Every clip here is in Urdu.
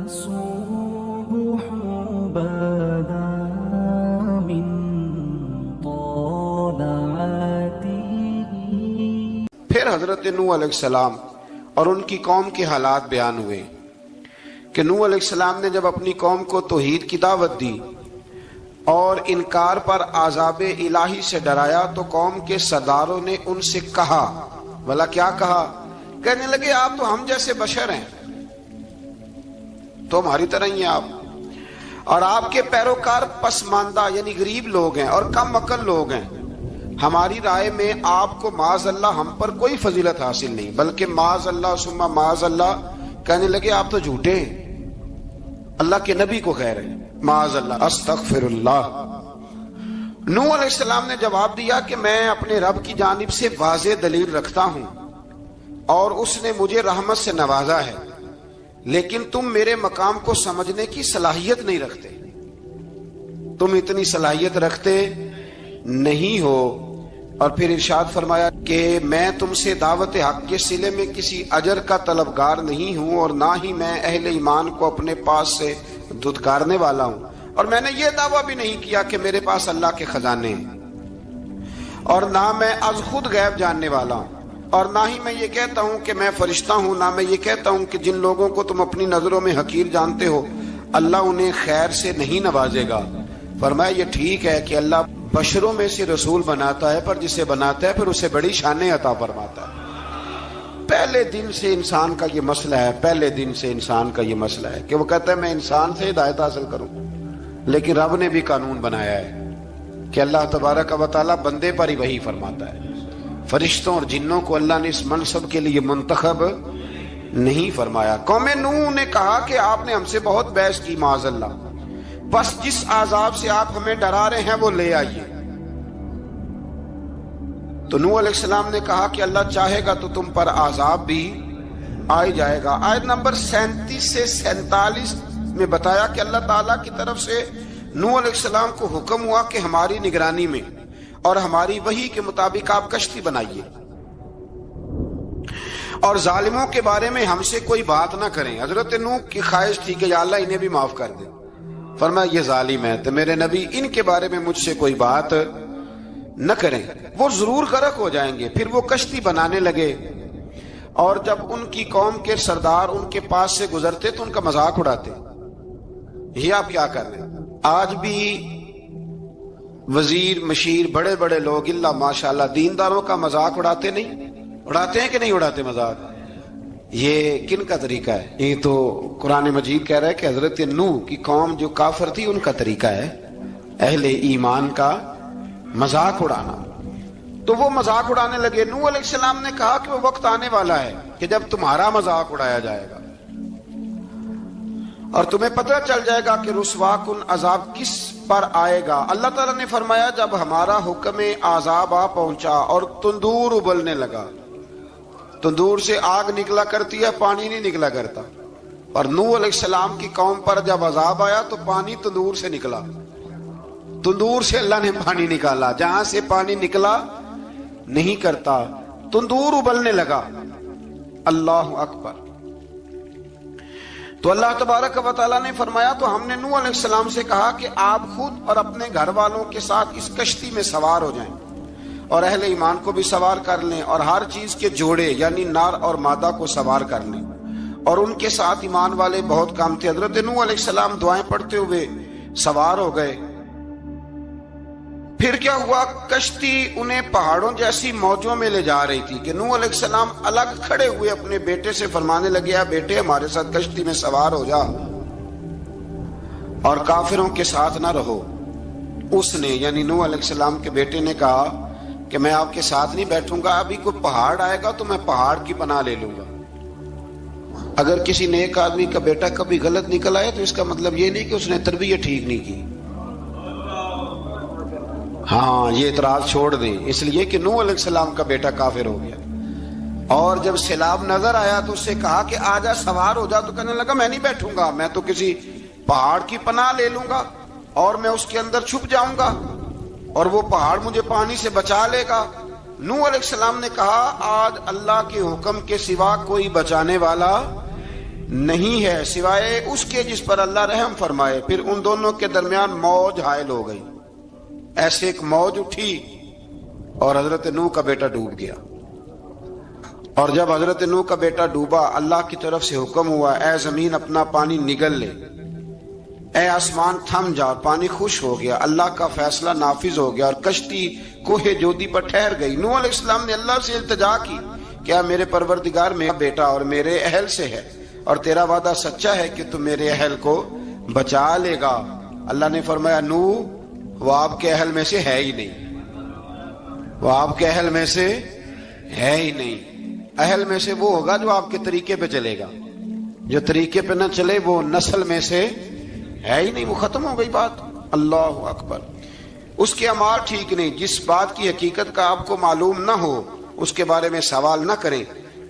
الصبح بدا من طلعته. پھر حضرت نوح علیہ السلام اور ان کی قوم کے حالات بیان ہوئے کہ نوح علیہ السلام نے جب اپنی قوم کو توحید کی دعوت دی اور انکار پر عذاب الہی سے ڈرایا تو قوم کے سرداروں نے ان سے کہا، بھلا کیا کہا؟ کہنے لگے آپ تو ہم جیسے بشر ہیں، تو ہماری طرح ہی ہیں آپ، اور آپ کے پیروکار پسماندہ یعنی غریب لوگ ہیں اور کم عقل لوگ ہیں. ہماری رائے میں آپ کو معاذ اللہ ہم پر کوئی فضیلت حاصل نہیں، بلکہ معاذ اللہ ثم معاذ اللہ. کہنے لگے آپ تو جھوٹے ہیں، اللہ کے نبی کو کہہ رہے ہیں معاذ اللہ استغفر اللہ. نوح علیہ السلام نے جواب دیا کہ میں اپنے رب کی جانب سے واضح دلیل رکھتا ہوں اور اس نے مجھے رحمت سے نوازا ہے، لیکن تم میرے مقام کو سمجھنے کی صلاحیت نہیں رکھتے، تم اتنی صلاحیت رکھتے نہیں ہو. اور پھر ارشاد فرمایا کہ میں تم سے دعوت حق کے صلے میں کسی اجر کا طلبگار نہیں ہوں اور نہ ہی میں اہل ایمان کو اپنے پاس سے دھتکارنے والا ہوں، اور میں نے یہ دعویٰ بھی نہیں کیا کہ میرے پاس اللہ کے خزانے ہیں، اور نہ میں از خود غیب جاننے والا ہوں، اور نہ ہی میں یہ کہتا ہوں کہ میں فرشتہ ہوں، نہ میں یہ کہتا ہوں کہ جن لوگوں کو تم اپنی نظروں میں حقیر جانتے ہو اللہ انہیں خیر سے نہیں نوازے گا. فرمایا یہ ٹھیک ہے کہ اللہ بشروں میں سے رسول بناتا ہے، پر جسے بناتا ہے پھر اسے بڑی شانیں عطا فرماتا ہے. پہلے دن سے انسان کا یہ مسئلہ ہے، پہلے دن سے انسان کا یہ مسئلہ ہے کہ وہ کہتا ہے میں انسان سے ہدایت حاصل کروں، لیکن رب نے بھی قانون بنایا ہے کہ اللہ تبارک و تعالی بندے پر ہی وحی فرماتا ہے. فرشتوں اور جنوں کو اللہ نے اس منصب کے لیے منتخب نہیں فرمایا. قوم نوح نے کہا کہ آپ نے ہم سے بہت بحث کی معاذ اللہ، بس جس عذاب سے آپ ہمیں ڈرا رہے ہیں وہ لے آئیے. تو نوح علیہ السلام نے کہا کہ اللہ چاہے گا تو تم پر عذاب بھی آ جائے گا. آیت نمبر 37 سے 47 میں بتایا کہ اللہ تعالیٰ کی طرف سے نوح علیہ السلام کو حکم ہوا کہ ہماری نگرانی میں اور ہماری وحی کے مطابق آپ کشتی بنائیے اور ظالموں کے بارے میں ہم سے کوئی بات نہ کریں. حضرت نوح کی خواہش تھی کہ یا اللہ انہیں بھی معاف کر دے. فرمایا یہ ظالم ہے تو میرے نبی ان کے بارے میں مجھ سے کوئی بات نہ کریں، وہ ضرور غرق ہو جائیں گے. پھر وہ کشتی بنانے لگے اور جب ان کی قوم کے سردار ان کے پاس سے گزرتے تو ان کا مذاق اڑاتے. یہ آپ کیا کر رہے ہیں؟ آج بھی وزیر مشیر بڑے بڑے لوگ اللہ ماشاءاللہ دینداروں کا مذاق اڑاتے نہیں؟ اڑاتے ہیں کہ نہیں اڑاتے مذاق؟ یہ کن کا طریقہ ہے؟ یہ تو قرآن مجید کہہ رہا ہے کہ حضرت نوح کی قوم جو کافر تھی ان کا طریقہ ہے اہل ایمان کا مذاق اڑانا. تو وہ مذاق اڑانے لگے. نوح علیہ السلام نے کہا کہ وہ وقت آنے والا ہے کہ جب تمہارا مذاق اڑایا جائے گا اور تمہیں پتہ چل جائے گا کہ رسوا کن عذاب کس پر آئے گا. اللہ تعالیٰ نے فرمایا جب ہمارا حکم عذاب آ پہنچا اور تندور ابلنے لگا، تندور سے آگ نکلا کرتی ہے، پانی نہیں نکلا کرتا، اور نوح علیہ السلام کی قوم پر جب عذاب آیا تو پانی تندور سے نکلا. تندور سے اللہ نے پانی نکالا، جہاں سے پانی نکلا نہیں کرتا. تندور ابلنے لگا. اللہ اکبر. تو اللہ تبارک و تعالیٰ نے فرمایا تو ہم نے نوح علیہ السلام سے کہا کہ آپ خود اور اپنے گھر والوں کے ساتھ اس کشتی میں سوار ہو جائیں اور اہل ایمان کو بھی سوار کر لیں اور ہر چیز کے جوڑے یعنی نر اور مادہ کو سوار کر لیں. اور ان کے ساتھ ایمان والے بہت کم تھے. حضرت نوح علیہ السلام دعائیں پڑھتے ہوئے سوار ہو گئے. پھر کیا ہوا؟ کشتی انہیں پہاڑوں جیسی موجوں میں لے جا رہی تھی کہ نوح علیہ السلام الگ کھڑے ہوئے اپنے بیٹے سے فرمانے لگے بیٹے ہمارے ساتھ کشتی میں سوار ہو جا اور کافروں کے ساتھ نہ رہو. اس نے یعنی نوح علیہ السلام کے بیٹے نے کہا کہ میں آپ کے ساتھ نہیں بیٹھوں گا، ابھی کوئی پہاڑ آئے گا تو میں پہاڑ کی پناہ لے لوں گا. اگر کسی نیک آدمی کا بیٹا کبھی غلط نکل آئے تو اس کا مطلب یہ نہیں کہ اس نے تربیت ٹھیک نہیں کی. ہاں یہ اعتراض چھوڑ دیں، اس لیے کہ نوح علیہ السلام کا بیٹا کافر ہو گیا اور جب سیلاب نظر آیا تو اس سے کہا کہ آجا سوار ہو جا، تو کہنے لگا میں نہیں بیٹھوں گا، میں تو کسی پہاڑ کی پناہ لے لوں گا اور میں اس کے اندر چھپ جاؤں گا اور وہ پہاڑ مجھے پانی سے بچا لے گا. نوح علیہ السلام نے کہا آج اللہ کے حکم کے سوا کوئی بچانے والا نہیں ہے سوائے اس کے جس پر اللہ رحم فرمائے۔ پھر ان دونوں کے درمیان موج حائل ہو گئی، ایسے ایک موج اٹھی اور حضرت نوح کا بیٹا ڈوب گیا۔ اور جب حضرت نوح کا بیٹا ڈوبا، اللہ کی طرف سے حکم ہوا اے زمین اپنا پانی نگل لے، اے آسمان تھم جا، اور پانی خوش ہو گیا۔ اللہ کا فیصلہ نافذ ہو گیا اور کشتی کوہ جودی پر ٹھہر گئی۔ نوح علیہ السلام نے اللہ سے التجا کی، کیا میرے پروردگار میرا بیٹا اور میرے اہل سے ہے، اور تیرا وعدہ سچا ہے کہ تم میرے اہل کو بچا لے گا۔ اللہ نے فرمایا نوح وہ آپ کے اہل میں سے ہے ہی نہیں، وہ آپ کے اہل میں سے ہے ہی نہیں۔ اہل میں سے وہ ہوگا جو آپ کے طریقے پہ چلے گا، جو طریقے پہ نہ چلے وہ نسل میں سے ہے ہی نہیں، وہ ختم ہو گئی بات۔ اللہ اکبر۔ اس کے اعمال ٹھیک نہیں، جس بات کی حقیقت کا آپ کو معلوم نہ ہو اس کے بارے میں سوال نہ کریں۔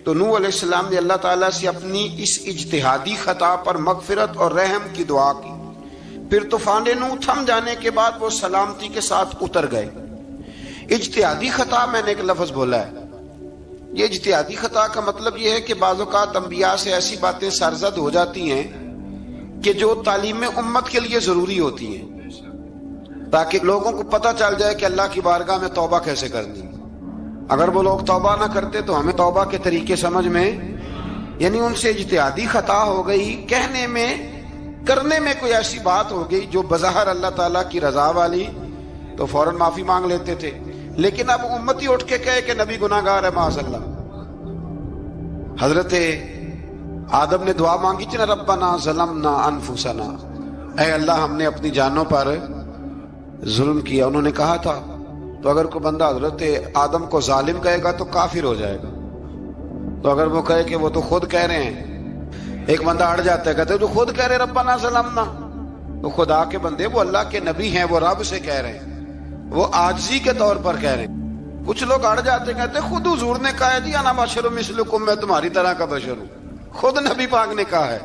تو نوح علیہ السلام نے اللہ تعالیٰ سے اپنی اس اجتہادی خطا پر مغفرت اور رحم کی دعا کی۔ پھر طوفان نوح تھم جانے کے بعد وہ سلامتی کے ساتھ اتر گئے۔ اجتہادی خطا میں نے ایک لفظ بولا ہے، یہ اجتہادی خطا کا مطلب یہ ہے کہ بعض اوقات انبیاء سے ایسی باتیں سرزد ہو جاتی ہیں کہ جو تعلیم امت کے لیے ضروری ہوتی ہیں، تاکہ لوگوں کو پتہ چل جائے کہ اللہ کی بارگاہ میں توبہ کیسے کرنی۔ اگر وہ لوگ توبہ نہ کرتے تو ہمیں توبہ کے طریقے سمجھ میں، یعنی ان سے اجتہادی خطا ہو گئی، کہنے میں کرنے میں کوئی ایسی بات ہو گئی جو بظاہر اللہ تعالیٰ کی رضا والی، تو فوراً معافی مانگ لیتے تھے۔ لیکن اب امتی اٹھ کے کہے کہ نبی گناہ گار ہے معاذ اللہ۔ حضرت آدم نے دعا مانگی تھی نا، ربنا ظلمنا انفسنا، اے اللہ ہم نے اپنی جانوں پر ظلم کیا۔ انہوں نے کہا تھا تو اگر کوئی بندہ حضرت آدم کو ظالم کہے گا تو کافر ہو جائے گا، تو اگر وہ کہے کہ وہ تو خود کہہ رہے ہیں، ایک بندہ اڑ جاتا ہے کہتے ہیں جو خود کہہ رہے ربنا ظلمنا، تو خدا کے بندے وہ اللہ کے نبی ہیں، وہ رب سے کہہ رہے ہیں، وہ عاجزی کے طور پر کہہ رہے ہیں۔ کچھ لوگ اڑ جاتے کہتے ہیں خود حضور نے کہا ہے جی انا بشر مثلکم، میں تمہاری طرح کا بشر ہوں، خود نبی پاک نے کہا ہے۔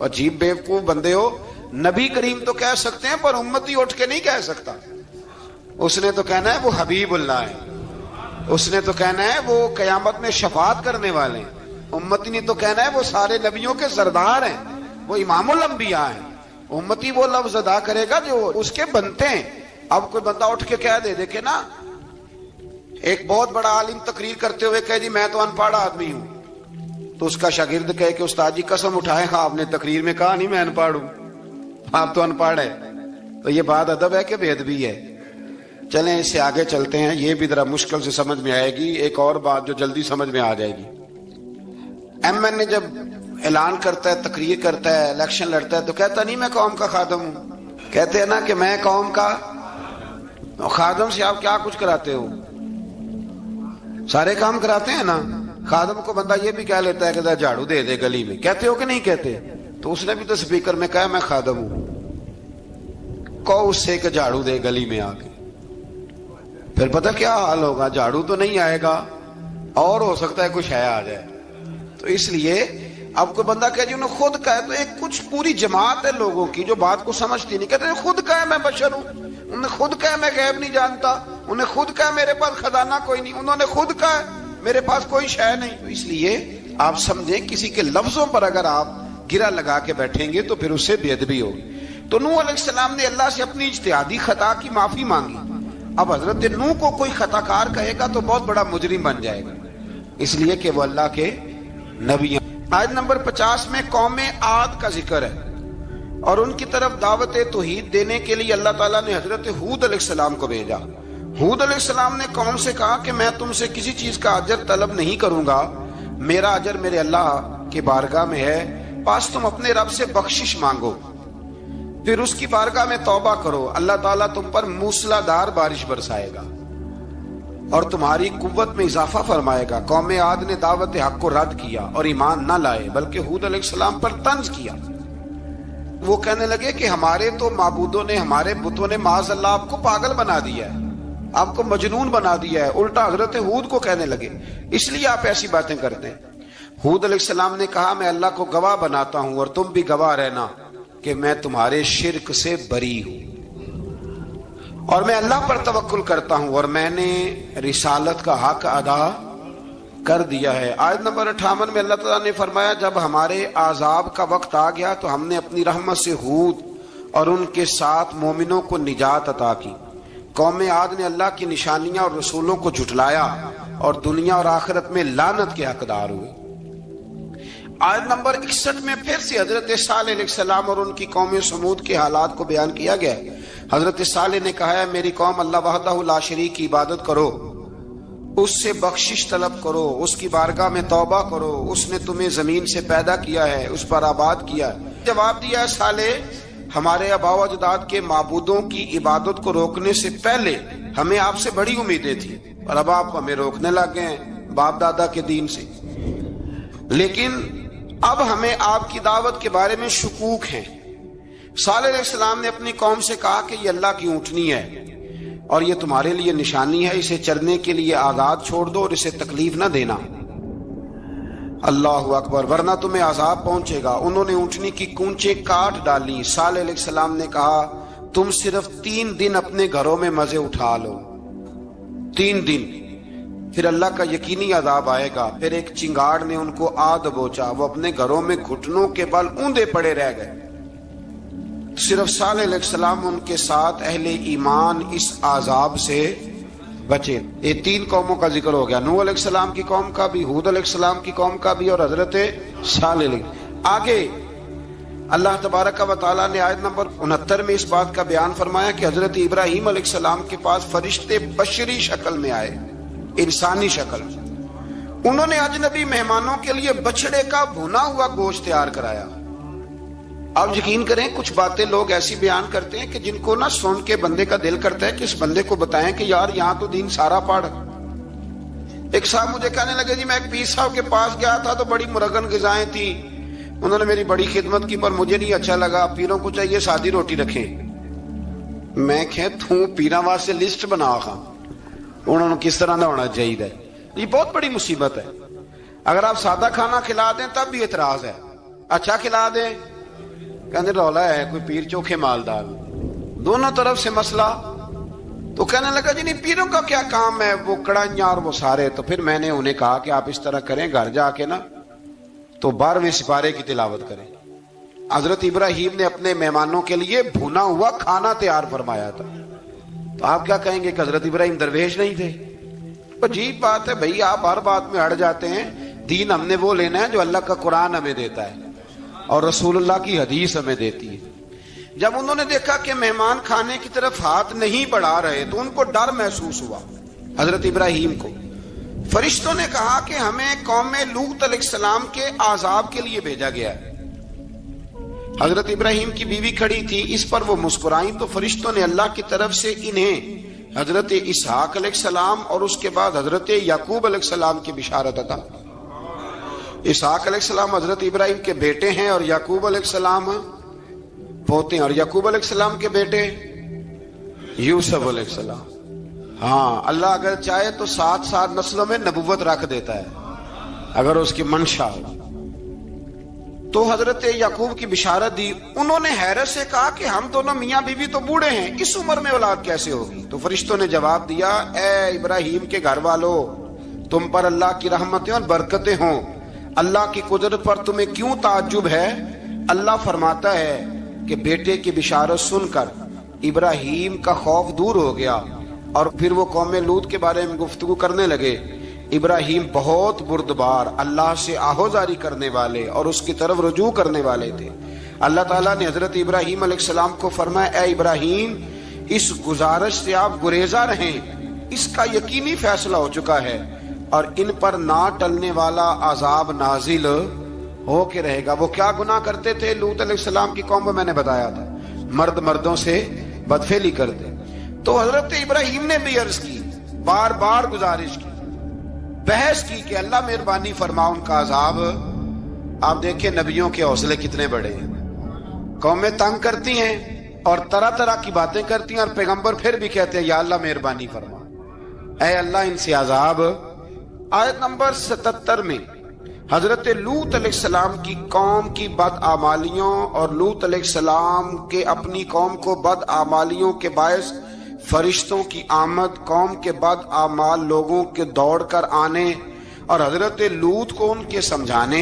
عجیب بیوقوف بندے ہو، نبی کریم تو کہہ سکتے ہیں پر امتی اٹھ کے نہیں کہہ سکتا۔ اس نے تو کہنا ہے وہ حبیب اللہ ہے، اس نے تو کہنا ہے وہ قیامت میں شفاعت کرنے والے ہیں، امتی نے تو کہنا ہے وہ سارے نبیوں کے سردار ہیں، وہ امام الانبیاء ہیں۔ امتی وہ لفظ ادا کرے گا جو اس کے بنتے ہیں۔ اب کوئی بندہ اٹھ کے کہہ دے دیکھے نا، ایک بہت بڑا عالم تقریر کرتے ہوئے کہے جی میں تو ان پڑھ آدمی ہوں، تو اس کا شاگرد کہے کہ استاد جی قسم اٹھائے ہاں آپ نے تقریر میں کہا نہیں میں ان پڑھ ہوں، آپ تو ان پڑھ ہے۔ تو یہ بات ادب ہے کہ بے ادبی ہے؟ چلیں اس سے آگے چلتے ہیں، یہ بھی ذرا مشکل سے سمجھ میں آئے گی۔ ایک اور بات جو جلدی سمجھ میں آ جائے گی، ایم این اے جب اعلان کرتا ہے، تقریر کرتا ہے، الیکشن لڑتا ہے تو کہتا نہیں میں قوم کا خادم ہوں، کہتے ہیں نا کہ میں قوم کا خادم سے آپ کیا کچھ کراتے ہو؟ سارے کام کراتے ہیں نا۔ خادم کو بندہ یہ بھی کہہ لیتا ہے کہ جھاڑو دے دے گلی میں، کہتے ہو کہ نہیں کہتے؟ تو اس نے بھی تو سپیکر میں کہا میں خادم ہوں، کہو اس سے کہ جھاڑو دے گلی میں آ کے، پھر پتہ کیا حال ہوگا؟ جھاڑو تو نہیں آئے گا اور ہو سکتا ہے کچھ ہے آ جائے۔ تو اس لیے اب کوئی بندہ کہے جی انہوں نے خود کہا ہے، تو ایک کچھ پوری جماعت ہے لوگوں کی جو بات کو سمجھتی نہیں، کہتے ہیں خود کہا ہے میں بشر ہوں، انہوں نے خود کہا ہے میں غیب نہیں جانتا، انہوں نے خود کہا ہے میرے پاس خزانہ کوئی نہیں، انہوں نے خود کہا ہے میرے پاس کوئی شے نہیں۔ تو اس لیے آپ سمجھیں کسی کے لفظوں پر اگر آپ گرا لگا کے بیٹھیں گے تو پھر اس سے بے ادبی ہوگی۔ تو نوح علیہ السلام نے اللہ سے اپنی اجتہادی خطا کی معافی مانگی۔ اب حضرت نوح کو کوئی خطا کار کہے گا تو بہت بڑا مجرم بن جائے گا، اس لیے کہ وہ اللہ کے نبی ہیں۔ آیت نمبر 50 میں قوم عاد کا ذکر ہے اور ان کی طرف دعوت توحید دینے کے لیے اللہ تعالیٰ نے حضرت ہود علیہ السلام کو بھیجا۔ ہود علیہ السلام نے قوم سے کہا کہ میں تم سے کسی چیز کا اجر طلب نہیں کروں گا، میرا اجر میرے اللہ کی بارگاہ میں ہے، بس تم اپنے رب سے بخشش مانگو، پھر اس کی بارگاہ میں توبہ کرو، اللہ تعالیٰ تم پر موسلا دار بارش برسائے گا اور تمہاری قوت میں اضافہ فرمائے گا۔ قوم عاد نے دعوت حق کو رد کیا اور ایمان نہ لائے، بلکہ ہود علیہ السلام پر طنز کیا۔ وہ کہنے لگے کہ ہمارے تو معبودوں نے، ہمارے بتوں نے معاذ اللہ آپ کو پاگل بنا دیا ہے، آپ کو مجنون بنا دیا ہے، الٹا حضرت ہود کو کہنے لگے، اس لیے آپ ایسی باتیں کرتے ہیں۔ ہود علیہ السلام نے کہا میں اللہ کو گواہ بناتا ہوں اور تم بھی گواہ رہنا کہ میں تمہارے شرک سے بری ہوں اور میں اللہ پر توکل کرتا ہوں اور میں نے رسالت کا حق ادا کر دیا ہے۔ آیت نمبر 58 میں اللہ تعالیٰ نے فرمایا جب ہمارے عذاب کا وقت آ گیا تو ہم نے اپنی رحمت سے ہود اور ان کے ساتھ مومنوں کو نجات عطا کی۔ قوم عاد نے اللہ کی نشانیاں اور رسولوں کو جھٹلایا اور دنیا اور آخرت میں لعنت کے حقدار ہوئے۔ آیت نمبر 61 میں پھر سے حضرت صالح علیہ السلام اور ان کی قوم سمود کے حالات کو بیان کیا گیا۔ حضرت صالح نے کہا ہے میری قوم اللہ وحدہ لا شریک کی عبادت کرو، اس سے بخشش طلب کرو، اس کی بارگاہ میں توبہ کرو، اس نے تمہیں زمین سے پیدا کیا ہے، اس پر آباد کیا ہے۔ جواب دیا ہے صالح ہمارے آباء و اجداد کے معبودوں کی عبادت کو روکنے سے پہلے ہمیں آپ سے بڑی امیدیں تھیں اور اب آپ ہمیں روکنے لگ گئے ہیں باپ دادا کے دین سے، لیکن اب ہمیں آپ کی دعوت کے بارے میں شکوک ہیں۔ صالح علیہ السلام نے اپنی قوم سے کہا کہ یہ اللہ کی اونٹنی ہے اور یہ تمہارے لیے نشانی ہے، اسے چرنے کے لیے آزاد چھوڑ دو اور اسے تکلیف نہ دینا۔ اللہ اکبر، ورنہ تمہیں عذاب پہنچے گا۔ انہوں نے اونٹنی کی کونچیں کاٹ ڈالی۔ صالح علیہ السلام نے کہا تم صرف 3 دن اپنے گھروں میں مزے اٹھا لو، 3 دن، پھر اللہ کا یقینی عذاب آئے گا۔ پھر ایک چنگاڑ نے ان کو آ دبوچا، وہ اپنے گھروں میں گھٹنوں کے بل اوندے پڑے رہ گئے۔ صرف صالح علیہ السلام ان کے ساتھ اہل ایمان اس عذاب سے بچے۔ یہ 3 قوموں کا ذکر ہو گیا، نوح علیہ السلام کی قوم کا بھی، ہود علیہ السلام کی قوم کا بھی اور حضرت صالح علیہ۔ آگے اللہ تبارک و تعالیٰ نے آیت نمبر 69 میں اس بات کا بیان فرمایا کہ حضرت ابراہیم علیہ السلام کے پاس فرشتے بشری شکل میں آئے، انسانی شکل۔ انہوں نے اجنبی مہمانوں کے لیے بچڑے کا بھونا ہوا گوشت تیار کرایا۔ آپ یقین کریں کچھ باتیں لوگ ایسی بیان کرتے ہیں کہ جن کو نہ سن کے بندے کا دل کرتا ہے کہ اس بندے کو بتائیں کہ یار یہاں تو دین سارا پڑھ۔ ایک صاحب مجھے کہنے لگے جی میں ایک پیر صاحب کے پاس گیا تھا تو بڑی مرغن غذائیں تھیں، انہوں نے میری بڑی خدمت کی پر مجھے نہیں اچھا لگا، پیروں کو چاہیے سادی روٹی رکھیں۔ میں کہ تو پیراں واسطے لسٹ بنا خاں انہوں نے کس طرح دا ہونا چاہیے۔ یہ بہت بڑی مصیبت ہے، اگر آپ سادہ کھانا کھلا دیں تب بھی اعتراض ہے، اچھا کھلا دیں کہنے رولا ہے کوئی پیر چوکھے مالدار، دونوں طرف سے مسئلہ۔ تو کہنے لگا جی نہیں پیروں کا کیا کام ہے، وہ کڑائیاں اور وہ سارے۔ تو پھر میں نے انہیں کہا کہ آپ اس طرح کریں گھر جا کے نا تو 12ویں سپارے کی تلاوت کریں۔ حضرت ابراہیم نے اپنے مہمانوں کے لیے بھونا ہوا کھانا تیار فرمایا تھا۔ تو آپ کیا کہیں گے کہ حضرت ابراہیم درویش نہیں تھے؟ عجیب بات ہے بھائی، آپ ہر بات میں ہٹ جاتے ہیں۔ دین ہم نے وہ لینا ہے جو اللہ کا قرآن ہمیں دیتا ہے اور رسول اللہ کی حدیث ہمیں دیتی ہے۔ جب انہوں نے دیکھا کہ مہمان کھانے کی طرف ہاتھ نہیں بڑھا رہے تو ان کو ڈر محسوس ہوا۔ حضرت ابراہیم کو فرشتوں نے کہا کہ ہمیں قوم لوط علیہ السلام کے عذاب کے لیے بھیجا گیا ہے۔ حضرت ابراہیم کی بیوی کھڑی تھی، اس پر وہ مسکرائیں تو فرشتوں نے اللہ کی طرف سے انہیں حضرت اسحاق علیہ السلام اور اس کے بعد حضرت یعقوب علیہ السلام کی بشارت عطا۔ اسحاق علیہ السلام حضرت ابراہیم کے بیٹے ہیں اور یعقوب علیہ السلام پوتے ہیں، اور یعقوب علیہ السلام کے بیٹے یوسف علیہ السلام۔ ہاں اللہ اگر چاہے تو 7 نسلوں میں نبوت رکھ دیتا ہے اگر اس کی منشا ہو۔ تو حضرت یعقوب کی بشارت دی۔ انہوں نے حیرت سے کہا کہ ہم دونوں میاں بیوی تو بوڑھے ہیں، اس عمر میں اولاد کیسے ہوگی؟ تو فرشتوں نے جواب دیا اے ابراہیم کے گھر والوں، تم پر اللہ کی رحمتیں اور برکتیں ہوں، اللہ کی قدرت پر تمہیں کیوں تعجب ہے؟ اللہ فرماتا ہے کہ بیٹے کی بشارت سن کر ابراہیم کا خوف دور ہو گیا اور پھر وہ قوم لوط کے بارے میں گفتگو کرنے لگے۔ ابراہیم بہت بردبار، اللہ سے آہوزاری کرنے والے اور اس کی طرف رجوع کرنے والے تھے۔ اللہ تعالیٰ نے حضرت ابراہیم علیہ السلام کو فرمایا اے ابراہیم اس گزارش سے آپ گریزاں رہیں، اس کا یقینی فیصلہ ہو چکا ہے اور ان پر نہ ٹلنے والا عذاب نازل ہو کے رہے گا۔ وہ کیا گناہ کرتے تھے؟ لوط علیہ السلام کی قوم کو میں نے بتایا تھا، مرد مردوں سے بدفعلی کرتے۔ تو حضرت ابراہیم نے بھی عرض کی، بار بار گزارش کی، بحث کی کہ اللہ مہربانی فرما ان کا عذاب۔ آپ دیکھیں نبیوں کے حوصلے کتنے بڑے ہیں، قومیں تنگ کرتی ہیں اور طرح طرح کی باتیں کرتی ہیں اور پیغمبر پھر بھی کہتے ہیں یا اللہ مہربانی فرما، اے اللہ ان سے عذاب۔ آیت نمبر 77 میں حضرت لوط علیہ السلام کی قوم کی بدعمالیوں اور لوط علیہ السلام کے اپنی قوم کو بدعمالیوں کے باعث فرشتوں کی آمد، قوم کے بدعمال لوگوں کے دوڑ کر آنے اور حضرت لوط کو ان کے سمجھانے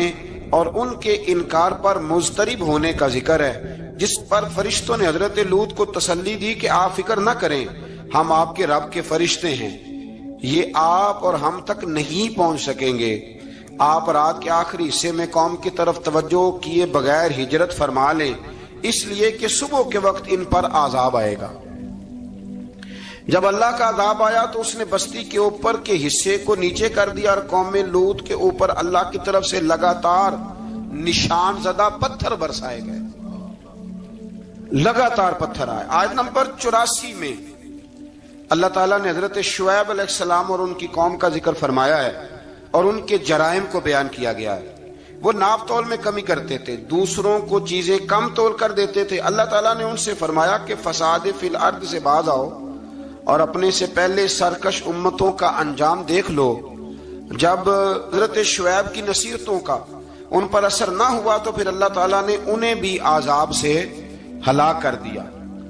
اور ان کے انکار پر مضطرب ہونے کا ذکر ہے، جس پر فرشتوں نے حضرت لوط کو تسلی دی کہ آپ فکر نہ کریں، ہم آپ کے رب کے فرشتے ہیں، یہ آپ اور ہم تک نہیں پہنچ سکیں گے۔ آپ رات کے آخری حصے میں قوم کی طرف توجہ کیے بغیر ہجرت فرما لیں، اس لیے کہ صبح کے وقت ان پر عذاب آئے گا۔ جب اللہ کا عذاب آیا تو اس نے بستی کے اوپر کے حصے کو نیچے کر دیا اور قوم لوط کے اوپر اللہ کی طرف سے لگاتار نشان زدہ پتھر برسائے گئے، لگاتار پتھر آئے۔ آیت نمبر 84 میں اللہ تعالیٰ نے حضرت شعیب علیہ السلام اور ان کی قوم کا ذکر فرمایا ہے اور ان کے جرائم کو بیان کیا گیا ہے۔ وہ ناپ تول میں کمی کرتے تھے، دوسروں کو چیزیں کم تول کر دیتے تھے۔ اللہ تعالیٰ نے ان سے فرمایا کہ فساد فی الارض سے باز آؤ اور اپنے سے پہلے سرکش امتوں کا انجام دیکھ لو۔ جب حضرت شعیب کی نصیحتوں کا ان پر اثر نہ ہوا تو پھر اللہ تعالیٰ نے انہیں بھی عذاب سے ہلاک کر دیا۔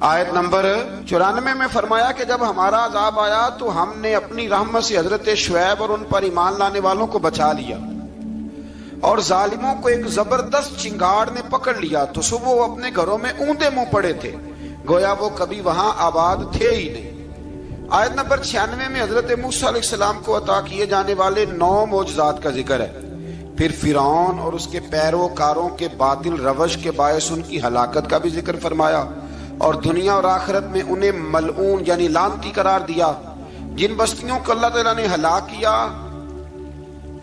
آیت نمبر 94 میں فرمایا کہ جب ہمارا عذاب آیا تو ہم نے اپنی رحمت سے حضرت شعیب اور ان پر ایمان لانے والوں کو بچا لیا، اور ظالموں کو ایک زبردست چنگاڑ نے پکڑ لیا تو صبح وہ اپنے گھروں میں اوندے منہ پڑے تھے، گویا وہ کبھی وہاں آباد تھے ہی نہیں۔ آیت نمبر 96 میں حضرت موسیٰ علیہ السلام کو عطا کیے جانے والے 9 معجزات کا ذکر ہے۔ پھر فرعون اور اس کے پیروکاروں کے باطل روش کے باعث ان کی ہلاکت کا بھی ذکر فرمایا، اور دنیا اور آخرت میں انہیں ملعون یعنی لعنتی قرار دیا۔ جن بستیوں کو اللہ تعالیٰ نے ہلاک کیا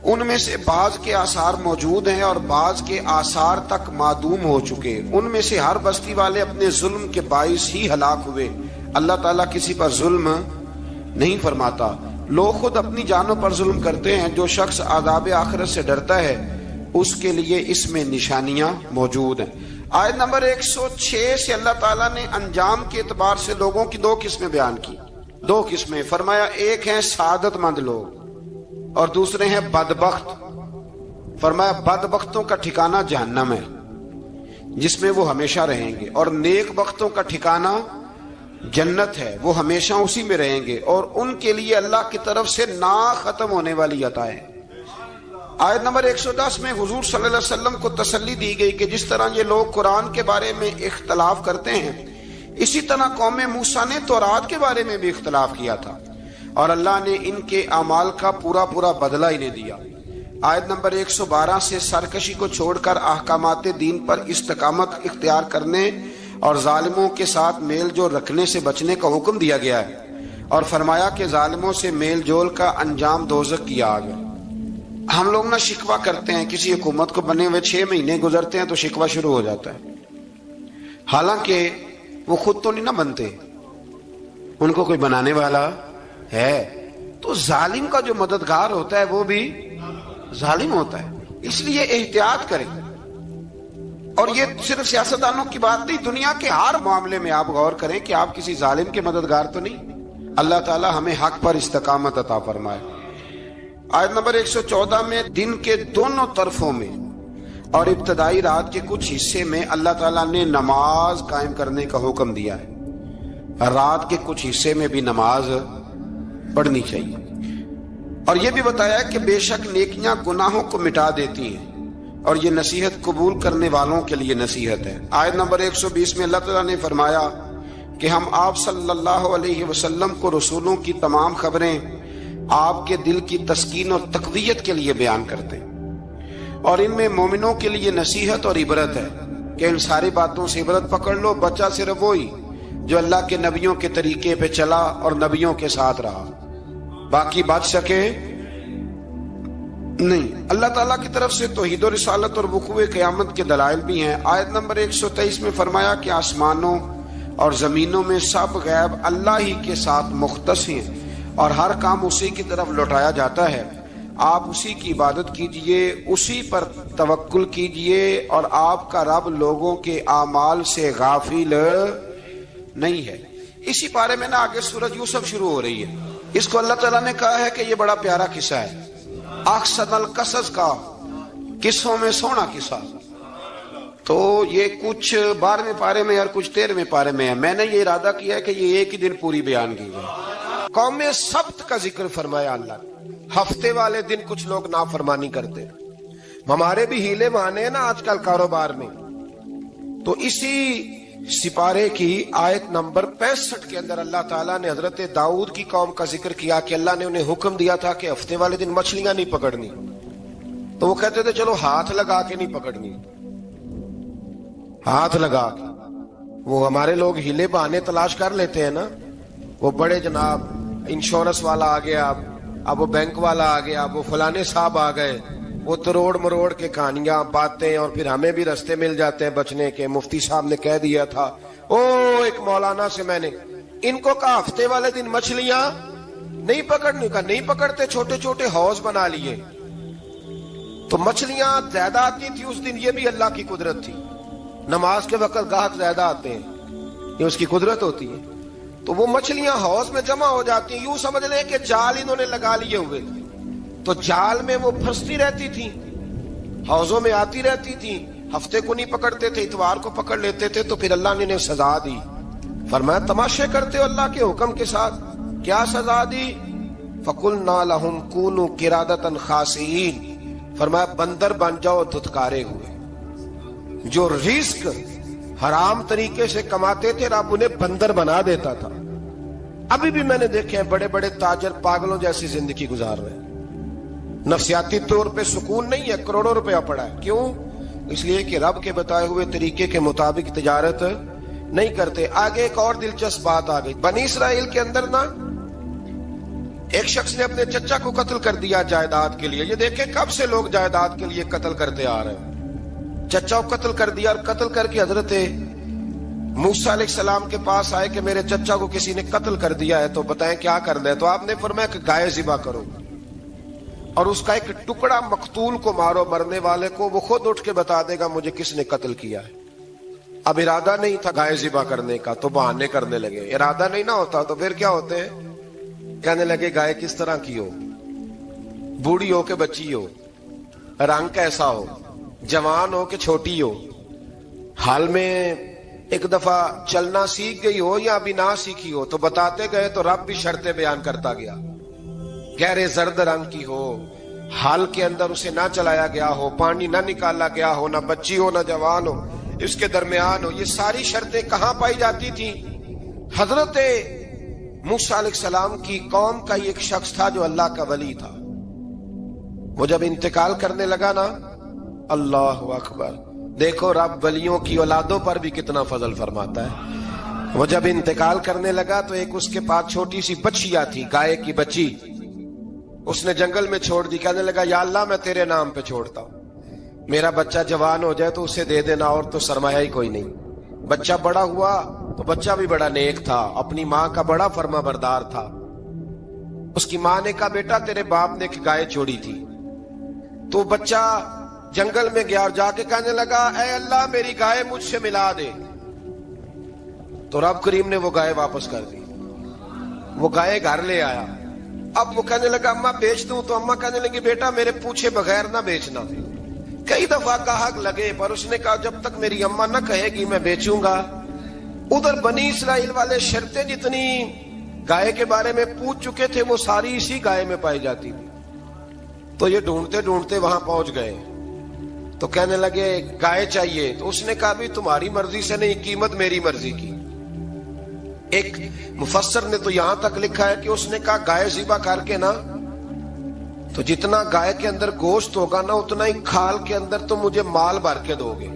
ان میں سے بعض کے آثار موجود ہیں اور بعض کے آثار تک معدوم ہو چکے، ان میں سے ہر بستی والے اپنے ظلم کے باعث ہی ہلاک ہوئے۔ اللہ تعالیٰ کسی پر ظلم نہیں فرماتا، لوگ خود اپنی جانوں پر ظلم کرتے ہیں۔ جو شخص عذاب آخرت سے ڈرتا ہے اس کے لیے اس میں نشانیاں موجود ہیں۔ آیت نمبر 106 سے اللہ تعالیٰ نے انجام کے اعتبار سے لوگوں کی 2 قسمیں بیان کی، 2 قسمیں فرمایا، ایک ہیں سعادت مند لوگ اور دوسرے ہیں بدبخت۔ فرمایا بدبختوں کا ٹھکانہ جہنم ہے جس میں وہ ہمیشہ رہیں گے، اور نیک بختوں کا ٹھکانہ جنت ہے، وہ ہمیشہ اسی میں رہیں گے، اور ان کے لیے اللہ کی طرف سے نا ختم ہونے والی عطائیں۔ آیت نمبر 110 میں حضور صلی اللہ علیہ وسلم کو تسلی دی گئی کہ جس طرح یہ لوگ قرآن کے بارے میں اختلاف کرتے ہیں، اسی طرح قوم موسیٰ نے تورات کے بارے میں بھی اختلاف کیا تھا، اور اللہ نے ان کے اعمال کا پورا بدلہ انہیں دیا۔ آیت نمبر 112 سے سرکشی کو چھوڑ کر احکامات دین پر استقامت اختیار کرنے اور ظالموں کے ساتھ میل جول رکھنے سے بچنے کا حکم دیا گیا ہے، اور فرمایا کہ ظالموں سے میل جول کا انجام دوزخ کی آگ ہے۔ ہم لوگ نہ شکوہ کرتے ہیں، کسی حکومت کو بنے ہوئے 6 مہینے گزرتے ہیں تو شکوہ شروع ہو جاتا ہے، حالانکہ وہ خود تو نہیں نہ بنتے، ان کو کوئی بنانے والا ہے۔ تو ظالم کا جو مددگار ہوتا ہے وہ بھی ظالم ہوتا ہے، اس لیے احتیاط کریں۔ اور یہ صرف سیاستدانوں کی بات نہیں، دنیا کے ہر معاملے میں آپ غور کریں کہ آپ کسی ظالم کے مددگار تو نہیں۔ اللہ تعالی ہمیں حق پر استقامت عطا فرمائے۔ آیت نمبر 114 میں دن کے دونوں طرفوں میں اور ابتدائی رات کے کچھ حصے میں اللہ تعالیٰ نے نماز قائم کرنے کا حکم دیا ہے، رات کے کچھ حصے میں بھی نماز پڑھنی چاہیے، اور یہ بھی بتایا کہ بے شک نیکیاں گناہوں کو مٹا دیتی ہیں، اور یہ نصیحت قبول کرنے والوں کے لیے نصیحت ہے۔ آیت نمبر 120 میں اللہ تعالیٰ نے فرمایا کہ ہم آپ صلی اللہ علیہ وسلم کو رسولوں کی تمام خبریں آپ کے دل کی تسکین اور تقویت کے لیے بیان کرتے ہیں، اور ان میں مومنوں کے لیے نصیحت اور عبرت ہے کہ ان ساری باتوں سے عبرت پکڑ لو۔ بچہ صرف وہی جو اللہ کے نبیوں کے طریقے پہ چلا اور نبیوں کے ساتھ رہا، باقی بچ سکے نہیں۔ اللہ تعالیٰ کی طرف سے توحید و رسالت اور وقوع قیامت کے دلائل بھی ہیں۔ آیت نمبر 123 میں فرمایا کہ آسمانوں اور زمینوں میں سب غیب اللہ ہی کے ساتھ مختص ہیں، اور ہر کام اسی کی طرف لوٹایا جاتا ہے۔ آپ اسی کی عبادت کیجئے، اسی پر توکل کیجئے، اور آپ کا رب لوگوں کے اعمال سے غافل نہیں ہے۔ اسی بارے میں آگے سورۃ یوسف شروع ہو رہی ہے۔ اس کو اللہ تعالیٰ نے کہا ہے کہ یہ بڑا پیارا قصہ ہے، احسن القصص کا، قصوں میں سونا قصہ۔ تو یہ کچھ 12ویں پارے میں اور کچھ 13ویں پارے میں ہے۔ میں نے یہ ارادہ کیا ہے کہ یہ ایک ہی دن پوری بیان کی جائے۔ قوم سبت کا ذکر فرمایا اللہ نے، ہفتے والے دن کچھ لوگ نافرمانی کرتے. ہمارے بھی ہیلے بہانے ہیں نا آج کل کاروبار میں. تو اسی سپارے کی آیت نمبر 65 کے اندر اللہ تعالیٰ نے حضرت داؤد کی قوم کا ذکر کیا کہ اللہ نے انہیں حکم دیا تھا کہ ہفتے والے دن مچھلیاں نہیں پکڑنی. تو وہ کہتے تھے چلو ہاتھ لگا کے نہیں پکڑنی, ہاتھ لگا کے. وہ ہمارے لوگ ہیلے بہانے تلاش کر لیتے ہیں نا. وہ بڑے جناب انشورنس والا آ گیا, اب وہ بینک والا آ گیا, اب وہ فلانے صاحب آ گئے, وہ تروڑ مروڑ کے کہانیاں باتیں, اور پھر ہمیں بھی رستے مل جاتے ہیں بچنے کے. مفتی صاحب نے کہہ دیا تھا, ایک مولانا سے میں نے ان کو کہا ہفتے والے دن مچھلیاں نہیں پکڑنے کا. نہیں پکڑتے, چھوٹے چھوٹے حوض بنا لیے. تو مچھلیاں زیادہ آتی تھی اس دن, یہ بھی اللہ کی قدرت تھی. نماز کے وقت گاہک زیادہ آتے ہیں, یہ اس کی قدرت ہوتی ہے. تو وہ مچھلیاں حوض میں جمع ہو جاتی ہیں. یوں سمجھ لیں کہ جال انہوں نے لگا لیے ہوئے تھے, تو جال میں وہ پھنستی رہتی تھی, حوضوں میں آتی رہتی تھی. ہفتے کو نہیں پکڑتے تھے, اتوار کو پکڑ لیتے تھے. تو پھر اللہ نے انہیں سزا دی. فرمایا تماشے کرتے ہو اللہ کے حکم کے ساتھ. کیا سزا دی؟ فَقُلْنَا لَهُمْ كُونُوا قِرَادَةً خَاسِئِينَ. فرمایا بندر بن جاؤ دھتکارے ہوئے. جو رزق حرام طریقے سے کماتے تھے رب انہیں بندر بنا دیتا تھا. ابھی بھی میں نے دیکھے ہیں بڑے بڑے تاجر پاگلوں جیسی زندگی گزار رہے ہیں. نفسیاتی طور پہ سکون نہیں ہے, کروڑوں روپیہ پڑا ہے. کیوں؟ اس لیے کہ رب کے بتائے ہوئے طریقے کے مطابق تجارت نہیں کرتے. آگے ایک اور دلچسپ بات آ گئی. بنی اسرائیل کے اندر نا ایک شخص نے اپنے چچا کو قتل کر دیا جائیداد کے لیے. یہ دیکھیں کب سے لوگ جائیداد کے لیے قتل کرتے آ رہے ہیں. چچا کو قتل کر دیا, اور قتل کر کے حضرت موسیٰ علیہ السلام کے پاس آئے کہ میرے چچا کو کسی نے قتل کر دیا ہے, تو بتائیں کیا کرنا ہے. تو آپ نے فرمایا کہ گائے ذبح کرو, اور اس کا ایک ٹکڑا مقتول کو مارو, مرنے والے کو. وہ خود اٹھ کے بتا دے گا مجھے کس نے قتل کیا ہے. اب ارادہ نہیں تھا گائے ذبح کرنے کا, تو بہانے کرنے لگے. ارادہ نہیں نہ ہوتا تو پھر کیا ہوتے ہیں, کہنے لگے گائے کس طرح کی ہو, بوڑھی ہو کہ بچی ہو, رنگ کیسا ہو, جوان ہو کہ چھوٹی ہو, حال میں ایک دفعہ چلنا سیکھ گئی ہو یا ابھی نہ سیکھی ہو. تو بتاتے گئے تو رب بھی شرطیں بیان کرتا گیا. گہرے زرد رنگ کی ہو, حال کے اندر اسے نہ چلایا گیا ہو, پانی نہ نکالا گیا ہو, نہ بچی ہو نہ جوان ہو, اس کے درمیان ہو. یہ ساری شرطیں کہاں پائی جاتی تھیں؟ حضرت موسیٰ علیہ السلام کی قوم کا ایک شخص تھا جو اللہ کا ولی تھا. وہ جب انتقال کرنے لگا نا, اللہ اکبر, دیکھو رب ولیوں کی اولادوں پر بھی کتنا فضل فرماتا ہے. وہ جب انتقال کرنے لگا تو ایک اس کے پاس چھوٹی سی بچیا تھی, گائے کی بچی. اس نے جنگل میں چھوڑ دی. کہنے لگا یا اللہ میں تیرے نام پہ چھوڑتا ہوں, میرا بچہ جوان ہو جائے تو اسے دے دینا, اور تو سرمایہ ہی کوئی نہیں. بچہ بڑا ہوا تو بچہ بھی بڑا نیک تھا, اپنی ماں کا بڑا فرما بردار تھا. اس کی ماں نے کہا بیٹا تیرے باپ نے ایک گائے چھوڑی تھی. تو بچہ جنگل میں گیا اور جا کے کہنے لگا اے اللہ میری گائے مجھ سے ملا دے. تو رب کریم نے وہ گائے واپس کر دی. وہ گائے گھر لے آیا. اب وہ کہنے لگا اماں بیچ دوں, تو اماں کہنے لگی بیٹا میرے پوچھے بغیر نہ بیچنا. کئی دفعہ گاہک لگے, پر اس نے کہا جب تک میری اماں نہ کہے گی میں بیچوں گا. ادھر بنی اسرائیل والے شرطیں جتنی گائے کے بارے میں پوچھ چکے تھے وہ ساری اسی گائے میں پائی جاتی تھی. تو یہ ڈھونڈتے ڈھونڈتے وہاں پہنچ گئے. تو کہنے لگے گائے چاہیے. تو اس نے کہا بھی تمہاری مرضی سے نہیں, قیمت میری مرضی کی. ایک مفسر نے تو یہاں تک لکھا ہے کہ اس نے کہا گائے ذبح کر کے نا, تو جتنا گائے کے اندر گوشت ہوگا نا اتنا ہی کھال کے اندر تو مجھے مال بھر کے دو گے,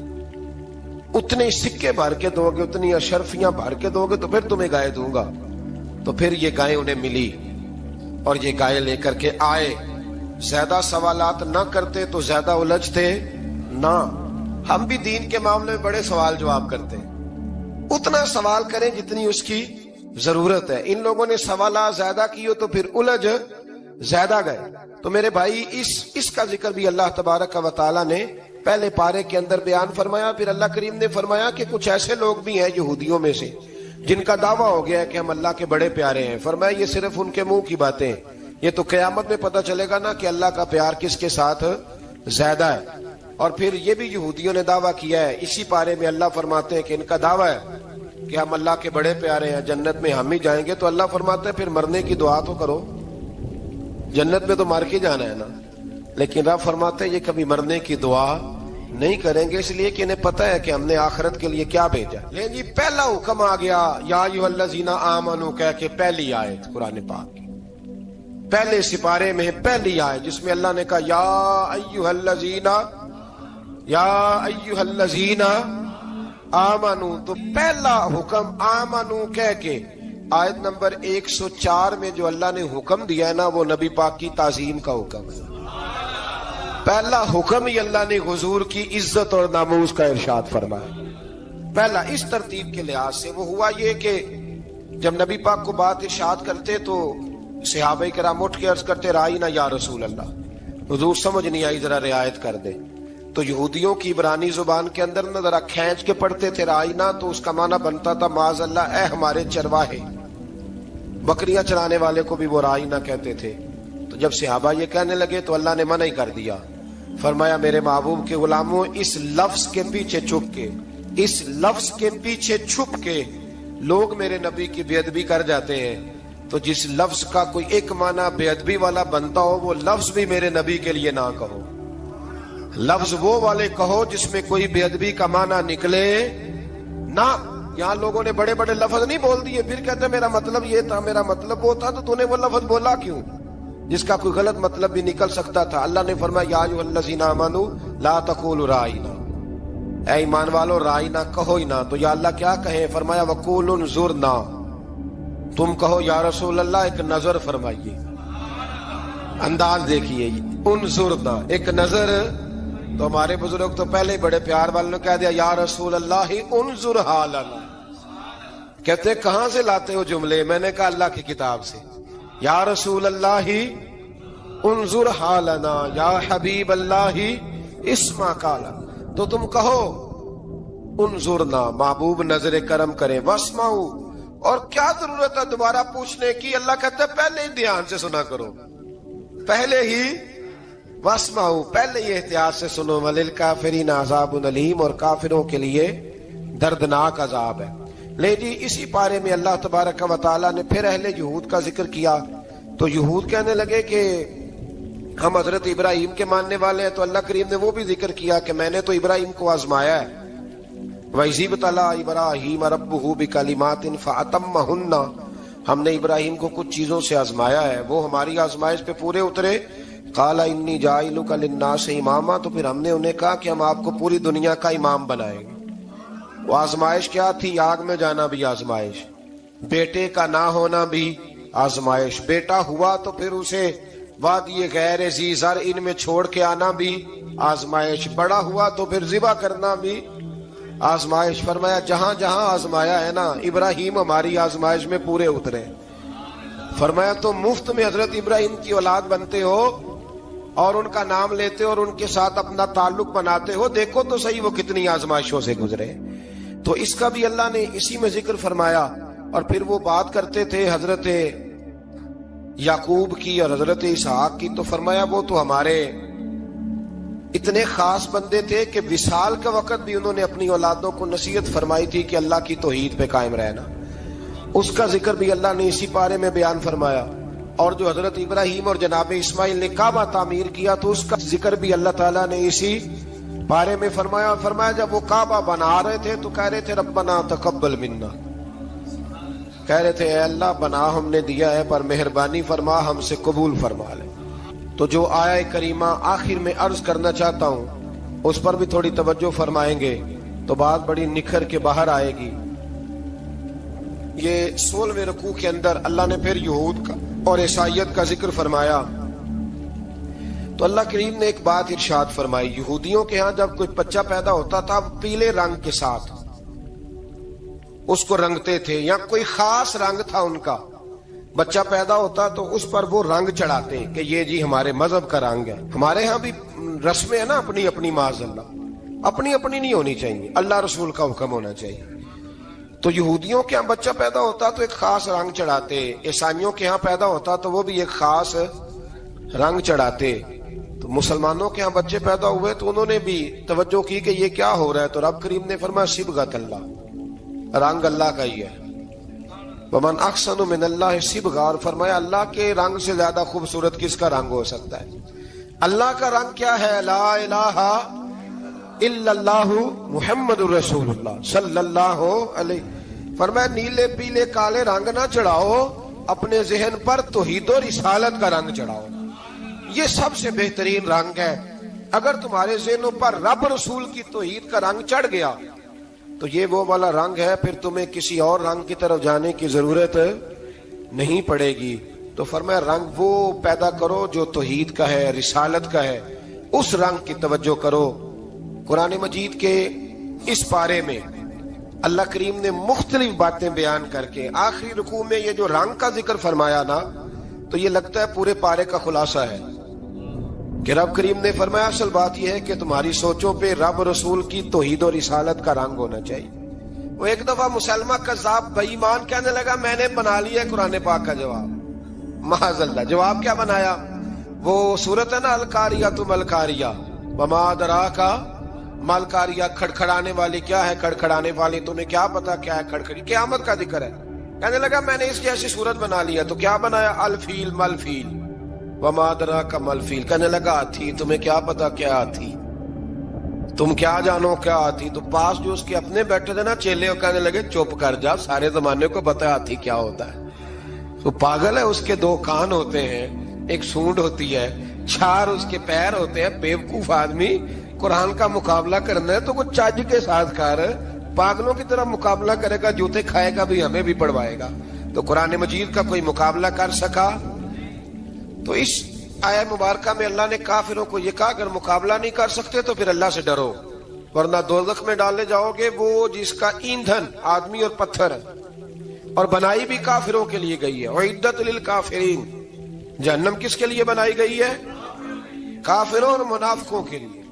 اتنے ہی سکے بھر کے دو گے, اتنی اشرفیاں بھر کے دو گے, تو پھر تمہیں گائے دوں گا. تو پھر یہ گائے انہیں ملی اور یہ گائے لے کر کے آئے. زیادہ سوالات نہ کرتے تو زیادہ الجھتے نہ. ہم بھی دین کے معاملے میں بڑے سوال جواب کرتے ہیں, اتنا سوال کریں جتنی اس کی ضرورت ہے. ان لوگوں نے سوالات زیادہ کیے تو پھر الجھ زیادہ گئے. تو میرے بھائی اس کا ذکر بھی اللہ تبارک و تعالیٰ نے پہلے پارے کے اندر بیان فرمایا. پھر اللہ کریم نے فرمایا کہ کچھ ایسے لوگ بھی ہیں یہودیوں میں سے جن کا دعویٰ ہو گیا ہے کہ ہم اللہ کے بڑے پیارے ہیں. فرمایا یہ صرف ان کے منہ کی باتیں ہیں, یہ تو قیامت میں پتہ چلے گا نا کہ اللہ کا پیار کس کے ساتھ زیادہ ہے. اور پھر یہ بھی یہودیوں نے دعویٰ کیا ہے. اسی پارے میں اللہ فرماتے ہیں کہ ان کا دعویٰ ہے کہ ہم اللہ کے بڑے پیارے ہیں, جنت میں ہم ہی جائیں گے. تو اللہ فرماتے ہیں پھر مرنے کی دعا تو کرو. جنت میں تو مر کے جانا ہے نا، لیکن رب فرماتے ہیں یہ کبھی مرنے کی دعا نہیں کریں گے، اس لیے کہ انہیں پتہ ہے کہ ہم نے آخرت کے لیے کیا بھیجا۔ لیکن جی پہلا حکم آ گیا یا ایھا الذین آمنوا کہہ کے، پہلی آیت قرآن پاک کی پہلے سپارے میں پہلی آیت جس میں اللہ نے کہا یا ایھا الذین آمنوا، تو پہلا حکم آمنوا کہہ کے آیت نمبر 104 میں جو اللہ نے حکم دیا ہے نا، وہ نبی پاک کی تعظیم کا حکم ہے۔ پہلا حکم ہی اللہ نے حضور کی عزت اور ناموس کا ارشاد فرمایا۔ پہلا اس ترتیب کے لحاظ سے وہ ہوا یہ کہ جب نبی پاک کو بات ارشاد کرتے تو صحابہ کرام اٹھ کے عرض کرتے رائینا یا رسول اللہ، حضور سمجھ نہیں آئی ذرا رعایت کر دے۔ تو یہودیوں کی عبرانی زبان کے اندر نہ ذرا کھینچ کے پڑھتے تھے رائینا، تو اس کا معنی بنتا تھا معاذ اللہ اے ہمارے چرواہے، بکریاں چرانے والے کو بھی وہ رائینا کہتے تھے۔ تو جب صحابہ یہ کہنے لگے تو اللہ نے منع ہی کر دیا، فرمایا میرے محبوب کے غلاموں، اس لفظ کے پیچھے چھپ کے، اس لفظ کے پیچھے چھپ کے لوگ میرے نبی کی بے ادبی کر جاتے ہیں، تو جس لفظ کا کوئی ایک معنی بے ادبی والا بنتا ہو وہ لفظ بھی میرے نبی کے لیے نہ کہو، لفظ وہ والے کہو جس میں کوئی بے ادبی کا معنی نکلے نہ۔ یہاں لوگوں نے بڑے بڑے لفظ نہیں بول دیے، پھر کہتے میرا مطلب یہ تھا، میرا مطلب وہ تھا، تو نے وہ لفظ بولا کیوں جس کا کوئی غلط مطلب بھی نکل سکتا تھا۔ اللہ نے فرمایا یا ایھا الذین آمنوا لا تقولوا رائینا، اے ایمان والو رائینا کہو ہی نہ۔ تو یا اللہ کیا کہیں؟ فرمایا وقولوا انظرنا، تم کہو یا رسول اللہ ایک نظر فرمائیے، انداز دیکھیے، انظرنا ایک نظر۔ تو ہمارے بزرگ تو پہلے ہی بڑے پیار والوں نے کہہ دیا یا رسول اللہ انظر حالنا، کہتے کہاں سے لاتے ہو جملے؟ میں نے کہا اللہ کی کتاب سے، یا رسول اللہ انظر حالنا یا حبیب اللہ اسمع قالا، تو تم کہو انظرنا محبوب نظر کرم کرے، واسمعوا، اور کیا ضرورت ہے دوبارہ پوچھنے کی؟ اللہ کہتا ہے پہلے ہی دھیان سے سنا کرو، پہلے ہی واسمعوا، پہلے ہی احتیاط سے سنو، وللکافرین عذاب علیم، اور کافروں کے لیے دردناک عذاب ہے۔ لے جی اسی پارے میں اللہ تبارک و تعالیٰ نے پھر اہل یہود کا ذکر کیا، تو یہود کہنے لگے کہ ہم حضرت ابراہیم کے ماننے والے ہیں، تو اللہ کریم نے وہ بھی ذکر کیا کہ میں نے تو ابراہیم کو آزمایا ہے، وَإِذِ ابْتَلَىٰ إِبْرَاهِيمَ رَبُّهُ بِكَلِمَاتٍ فَأَتَمَّهُنَّ، ہم نے ابراہیم کو کچھ چیزوں سے آزمایا ہے، وہ ہماری آزمائش پہ پورے اترے۔ قَالَ إِنِّي جَاعِلُكَ لِلنَّاسِ إِمَامًا، تو پھر ہم نے انہیں کہا کہ ہم آپ کو پوری دنیا کا امام بنائیں گے۔ وہ آزمائش کیا تھی؟ آگ میں جانا بھی آزمائش، بیٹے کا نہ ہونا بھی آزمائش، بیٹا ہوا تو پھر اسے وادی غیر ذی زرع ان میں چھوڑ کے آنا بھی آزمائش، بڑا ہوا تو پھر ذبح کرنا بھی آزمائش۔ فرمایا جہاں جہاں آزمایا ہے نا، ابراہیم ہماری آزمائش میں پورے اترے۔ فرمایا تم مفت میں حضرت ابراہیم کی اولاد بنتے ہو اور ان کا نام لیتے ہو اور ان کے ساتھ اپنا تعلق بناتے ہو، دیکھو تو صحیح وہ کتنی آزمائشوں سے گزرے۔ تو اس کا بھی اللہ نے اسی میں ذکر فرمایا۔ اور پھر وہ بات کرتے تھے حضرت یعقوب کی اور حضرت اسحاق کی، تو فرمایا وہ تو ہمارے اتنے خاص بندے تھے کہ وصال کا وقت بھی انہوں نے اپنی اولادوں کو نصیحت فرمائی تھی کہ اللہ کی توحید پہ قائم رہنا، اس کا ذکر بھی اللہ نے اسی پارے میں بیان فرمایا۔ اور جو حضرت ابراہیم اور جناب اسماعیل نے کعبہ تعمیر کیا تو اس کا ذکر بھی اللہ تعالیٰ نے اسی بارے میں فرمایا۔ فرمایا جب وہ کعبہ بنا رہے تھے تو کہہ رہے تھے ربنا تقبل منا، کہہ رہے تھے اے اللہ بنا ہم نے دیا ہے پر مہربانی فرما ہم سے قبول فرما لے۔ تو جو آیہ کریمہ آخر میں عرض کرنا چاہتا ہوں اس پر بھی تھوڑی توجہ فرمائیں گے تو بات بڑی نکھر کے باہر آئے گی۔ یہ 16ویں رکوع کے اندر اللہ نے پھر یہود کا اور عیسائیت کا ذکر فرمایا، تو اللہ کریم نے ایک بات ارشاد فرمائی، یہودیوں کے ہاں جب کوئی بچہ پیدا ہوتا تھا پیلے رنگ کے ساتھ اس کو رنگتے تھے، یا کوئی خاص رنگ تھا ان کا، بچہ پیدا ہوتا تو اس پر وہ رنگ چڑھاتے کہ یہ جی ہمارے مذہب کا رنگ ہے۔ ہمارے ہاں بھی رسمیں ہیں نا اپنی اپنی، معاذ اللہ اپنی اپنی نہیں ہونی چاہیے، اللہ رسول کا حکم ہونا چاہیے۔ تو یہودیوں کے ہاں بچہ پیدا ہوتا تو ایک خاص رنگ چڑھاتے، عیسائیوں کے ہاں پیدا ہوتا تو وہ بھی ایک خاص رنگ چڑھاتے۔ تو مسلمانوں کے ہاں بچے پیدا ہوئے تو انہوں نے بھی توجہ کی کہ یہ کیا ہو رہا ہے، تو رب کریم نے فرمایا صبغۃ اللہ، رنگ اللہ کا ہی ہے، ومن احسن من اللہ صبغا، اور فرمایا اللہ کے رنگ سے زیادہ خوبصورت کس کا رنگ ہو سکتا ہے؟ اللہ کا رنگ کیا ہے؟ لا الہ الا اللہ محمد الرسول اللہ صلی اللہ علیہ، فرمایا نیلے پیلے کالے رنگ نہ چڑھاؤ، اپنے ذہن پر توحید و رسالت کا رنگ چڑھاؤ، یہ سب سے بہترین رنگ ہے۔ اگر تمہارے ذہنوں پر رب رسول کی توحید کا رنگ چڑھ گیا تو یہ وہ والا رنگ ہے، پھر تمہیں کسی اور رنگ کی طرف جانے کی ضرورت نہیں پڑے گی۔ تو فرمایا رنگ وہ پیدا کرو جو توحید کا ہے، رسالت کا ہے، اس رنگ کی توجہ کرو۔ قرآن مجید کے اس پارے میں اللہ کریم نے مختلف باتیں بیان کر کے آخری رکوع میں یہ جو رنگ کا ذکر فرمایا نا، تو یہ لگتا ہے پورے پارے کا خلاصہ ہے کہ رب کریم نے فرمایا اصل بات یہ ہے کہ تمہاری سوچوں پہ رب رسول کی توحید و رسالت کا رنگ ہونا چاہیے۔ وہ ایک دفعہ مسلمہ کذاب بے ایمان کہنے لگا میں نے بنا لیا ہے قرآن پاک کا جواب، معاذ اللہ۔ جواب کیا بنایا؟ وہ سورت ہے نا القاریہ ملقاریہ، وما ادراک ملقاریہ، کھڑکھڑانے والی کیا ہے؟ کھڑکھڑانے والی تمہیں کیا پتا کیا ہے؟ کھڑکھڑی قیامت کا ذکر ہے۔ کہنے لگا میں نے اس جیسی صورت بنا لیا، تو کیا بنایا؟ الفیل ملفیل، وما ادراک ملفیل۔ کہنے لگا ہاتھی، تمہیں کیا پتا کیا ہاتھی؟ تم کیا جانو کیا ہاتھی؟ تو پاس جو اس کے اپنے بیٹھے تھے نا چیلے، کہنے لگے چپ کر جا، سارے زمانے کو پتا ہاتھی کیا ہوتا ہے۔ تو پاگل ہے، اس کے دو کان ہوتے ہیں، ایک سونڈ ہوتی ہے، چار اس کے پیر ہوتے ہیں۔ بیوقوف آدمی قرآن کا مقابلہ کرنا ہے تو وہ چج کے ساتھ کر، پاگلوں کی طرح مقابلہ کرے گا، جوتے کھائے گا بھی، ہمیں بھی پڑھوائے گا۔ تو قرآن مجید کا کوئی مقابلہ کر سکا؟ تو اس آیہ مبارکہ میں اللہ نے کافروں کو یہ کہا اگر مقابلہ نہیں کر سکتے تو پھر اللہ سے ڈرو، ورنہ دوزخ میں ڈالے جاؤ گے، وہ جس کا ایندھن آدمی اور پتھر ہے، اور بنائی بھی کافروں کے لیے گئی ہے۔ اعدت للکافرین، جہنم کس کے لیے بنائی گئی ہے؟ کافروں اور منافقوں کے لیے۔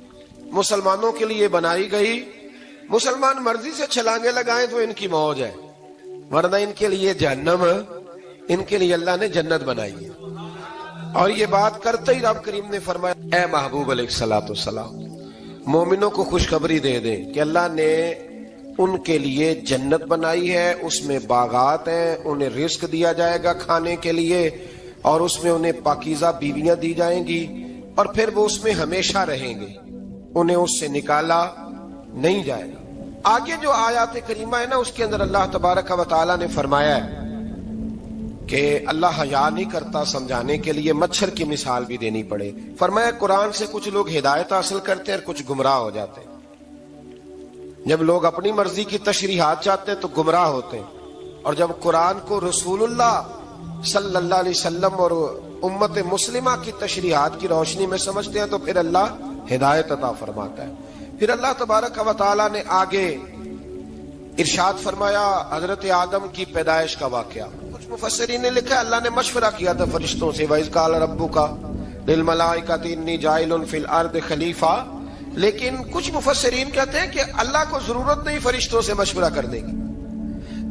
مسلمانوں کے لیے بنائی گئی، مسلمان مرضی سے چھلانگے لگائیں تو ان کی موج ہے، ورنہ ان کے لیے جہنم، ان کے لیے اللہ نے جنت بنائی ہے۔ اور یہ بات کرتے ہی رب کریم نے فرمایا اے محبوب علیہ الصلوۃ والسلام، مومنوں کو خوشخبری دے دیں کہ اللہ نے ان کے لیے جنت بنائی ہے، اس میں باغات ہیں، انہیں رزق دیا جائے گا کھانے کے لیے، اور اس میں انہیں پاکیزہ بیویاں دی جائیں گی، اور پھر وہ اس میں ہمیشہ رہیں گے، انہیں اس سے نکالا نہیں جائے گا۔ آگے جو آیات کریمہ ہے نا، اس کے اندر اللہ تبارک و تعالیٰ نے فرمایا ہے کہ اللہ حیا نہیں کرتا سمجھانے کے لیے مچھر کی مثال بھی دینی پڑے۔ فرمایا قرآن سے کچھ لوگ ہدایت حاصل کرتے ہیں اور کچھ گمراہ ہو جاتے ہیں۔ جب لوگ اپنی مرضی کی تشریحات چاہتے ہیں تو گمراہ ہوتے ہیں، اور جب قرآن کو رسول اللہ صلی اللہ علیہ وسلم اور امت مسلمہ کی تشریحات کی روشنی میں سمجھتے ہیں تو پھر اللہ ہدایت عطا فرماتا ہے۔ پھر اللہ تبارک و تعالیٰ نے آگے ارشاد فرمایا حضرت آدم کی پیدائش کا واقعہ۔ کچھ مفسرین نے لکھا اللہ نے مشورہ کیا تھا فرشتوں سے، وَإِذْ قَالَ رَبُّكَ لِلْمَلَائِكَةِ إِنِّي جَاعِلٌ فِي الْأَرْضِ خَلِيفَةً، لیکن کچھ مفسرین کہتے ہیں کہ اللہ کو ضرورت نہیں فرشتوں سے مشورہ کرنے کی،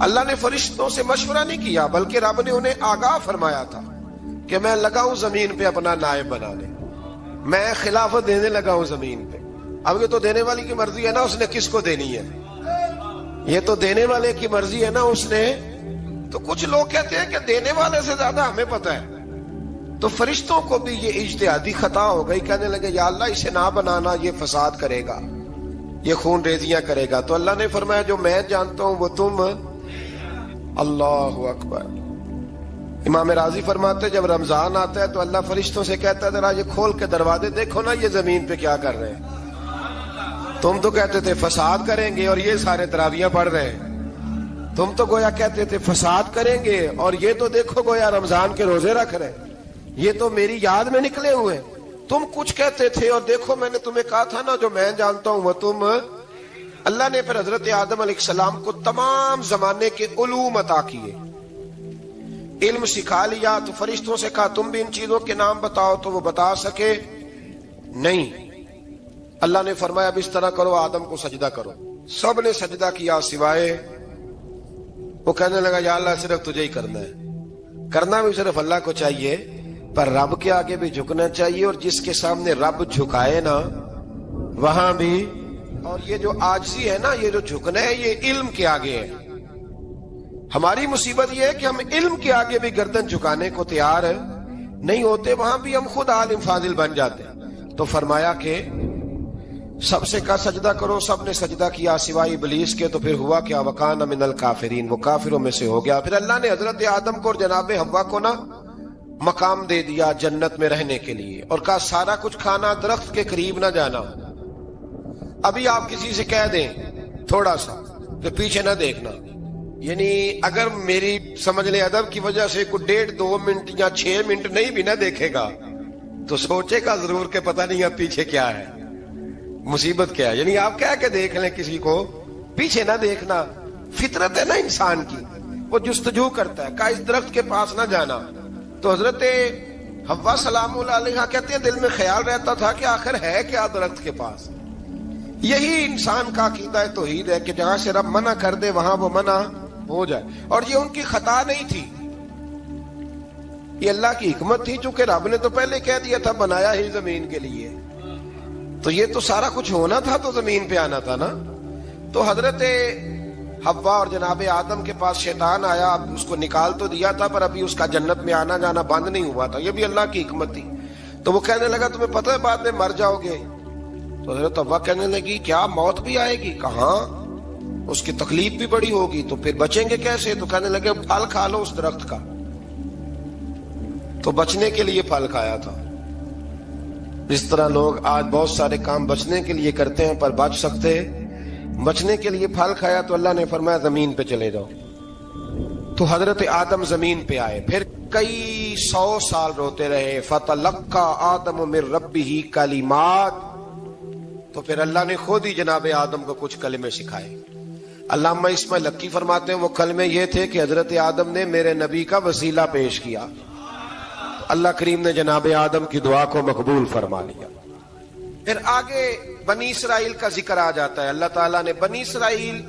اللہ نے فرشتوں سے مشورہ نہیں کیا، بلکہ رب نے انہیں آگاہ فرمایا تھا کہ میں لگا ہوں زمین پہ اپنا نائب بنانے، میں خلافت دینے لگا ہوں زمین پہ۔ اب یہ تو دینے والی کی مرضی ہے نا، اس نے کس کو دینی ہے، یہ تو دینے والے کی مرضی ہے نا، اس نے۔ تو کچھ لوگ کہتے ہیں کہ دینے والے سے زیادہ ہمیں پتہ ہے۔ تو فرشتوں کو بھی یہ اجتہادی خطا ہو گئی، کہنے لگے یا اللہ اسے نہ بنانا، یہ فساد کرے گا، یہ خون ریزیاں کرے گا۔ تو اللہ نے فرمایا جو میں جانتا ہوں وہ تم، اللہ اکبر۔ امام راضی فرماتے جب رمضان آتا ہے تو اللہ فرشتوں سے کہتا ہے ذرا یہ کھول کے دروازے دیکھو نا یہ زمین پہ کیا کر رہے ہیں، تم تو کہتے تھے فساد کریں گے اور یہ سارے تراویحیں پڑھ رہے ہیں، تم تو گویا کہتے تھے فساد کریں گے اور یہ تو دیکھو گویا رمضان کے روزے رکھ رہے ہیں، یہ تو میری یاد میں نکلے ہوئے ہیں۔ تم کچھ کہتے تھے اور دیکھو میں نے تمہیں کہا تھا نا جو میں جانتا ہوں وہ تم۔ اللہ نے پھر حضرت آدم علیہ السلام کو تمام زمانے کے علوم عطا کیے، علم سکھا لیا۔ تو فرشتوں سے کہا تم بھی ان چیزوں کے نام بتاؤ، تو وہ بتا سکے نہیں۔ اللہ نے فرمایا اب اس طرح کرو آدم کو سجدہ کرو، سب نے سجدہ کیا سوائے، وہ کہنے لگا یا اللہ صرف تجھے ہی کرنا ہے، کرنا بھی صرف اللہ کو چاہیے، پر رب کے آگے بھی جھکنا چاہیے، اور جس کے سامنے رب جھکائے نا وہاں بھی۔ اور یہ جو عاجزی ہے نا، یہ جو جھکنا ہے یہ علم کے آگے ہے، ہماری مصیبت یہ ہے کہ ہم علم کے آگے بھی گردن جھکانے کو تیار نہیں ہوتے، وہاں بھی ہم خود عالم فاضل بن جاتے ہیں۔ تو فرمایا کہ سب سے کہا سجدہ کرو، سب نے سجدہ کیا سوائے ابلیس کے، تو پھر ہوا کیا؟ وکان من الکافرین، وہ کافروں میں سے ہو گیا۔ پھر اللہ نے حضرت آدم کو اور جناب حوا کو نا مقام دے دیا جنت میں رہنے کے لیے، اور کہا سارا کچھ کھانا، درخت کے قریب نہ جانا۔ ابھی آپ کسی سے کہہ دیں تھوڑا سا تو پیچھے نہ دیکھنا، یعنی اگر میری سمجھ لیں ادب کی وجہ سے کوئی 1.5-2 منٹ یا 6 منٹ نہیں بھی نہ دیکھے گا تو سوچے گا ضرور کہ پتہ نہیں اب پیچھے کیا ہے، مصیبت کیا ہے۔ یعنی آپ کہہ کے دیکھ لیں کسی کو، پیچھے نہ دیکھنا، فطرت ہے نا انسان کی، وہ جستجو کرتا ہے، کہا اس درخت کے پاس نہ جانا۔ تو حضرت حوا سلام اللہ علیہ کہتے ہیں دل میں خیال رہتا تھا کہ آخر ہے کیا درخت کے پاس۔ یہی انسان کا عقیدہ توحید ہے کہ جہاں سے رب منع کر دے وہاں وہ منع ہو جائے، اور یہ ان کی خطا نہیں تھی، یہ اللہ کی حکمت تھی، چونکہ رب نے تو پہلے کہہ دیا تھا بنایا ہی زمین کے لیے، تو یہ تو سارا کچھ ہونا تھا تو زمین پہ آنا تھا نا۔ تو حضرت حوا اور جناب آدم کے پاس شیطان آیا، اب اس کو نکال تو دیا تھا پر ابھی اس کا جنت میں آنا جانا بند نہیں ہوا تھا، یہ بھی اللہ کی حکمت تھی۔ تو وہ کہنے لگا تمہیں پتہ ہے بعد میں مر جاؤ گے؟ تو حضرت حوا کہنے لگی کیا موت بھی آئے گی؟ کہاں، اس کی تکلیف بھی بڑی ہوگی، تو پھر بچیں گے کیسے؟ تو کہنے لگے پھل کھا لو اس درخت کا، تو بچنے کے لیے پھل کھایا تھا۔ اس طرح لوگ آج بہت سارے کام بچنے کے لیے کرتے ہیں پر بچ سکتے، بچنے کے لیے پھل کھایا تو اللہ نے فرمایا زمین پہ چلے جاؤ۔ تو حضرت آدم زمین پہ آئے، پھر کئی 100 سال روتے رہے۔ فَتَلَقَّى آدَمُ مِن رَبِّهِ کَلِمَاتٍ، تو پھر اللہ نے خود ہی جناب آدم کو کچھ کلمے سکھائے۔ علامہ اسماعیل لکی فرماتے ہیں وہ کلمے یہ تھے کہ حضرت آدم نے میرے نبی کا وسیلہ پیش کیا، اللہ کریم نے جناب آدم کی دعا کو مقبول فرما لیا۔ پھر آگے بنی اسرائیل کا ذکر آ جاتا ہے۔ اللہ تعالیٰ نے بنی اسرائیل،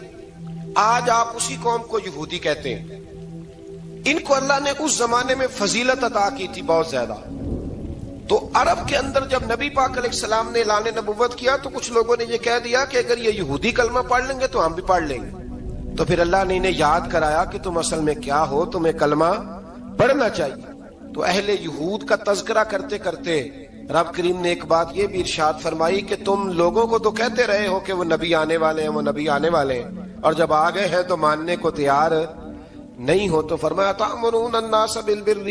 آج آپ اسی قوم کو یہودی کہتے ہیں، ان کو اللہ نے اس زمانے میں فضیلت عطا کی تھی بہت زیادہ۔ تو عرب کے اندر جب نبی پاک علیہ السلام نے اعلان نبوت کیا تو کچھ لوگوں نے یہ کہہ دیا کہ اگر یہ یہودی کلمہ پڑھ لیں گے تو ہم بھی پڑھ لیں گے۔ تو پھر اللہ نے انہیں یاد کرایا کہ تم اصل میں کیا ہو، تمہیں کلمہ پڑھنا چاہیے۔ تو اہل یہود کا تذکرہ کرتے کرتے رب کریم نے ایک بات یہ بھی ارشاد فرمائی کہ تم لوگوں کو تو کہتے رہے ہو کہ وہ نبی آنے والے ہیں، وہ نبی آنے والے ہیں، اور جب آ گئے ہیں تو ماننے کو تیار نہیں ہو۔ تو فرمایا تأمرون الناس بالبر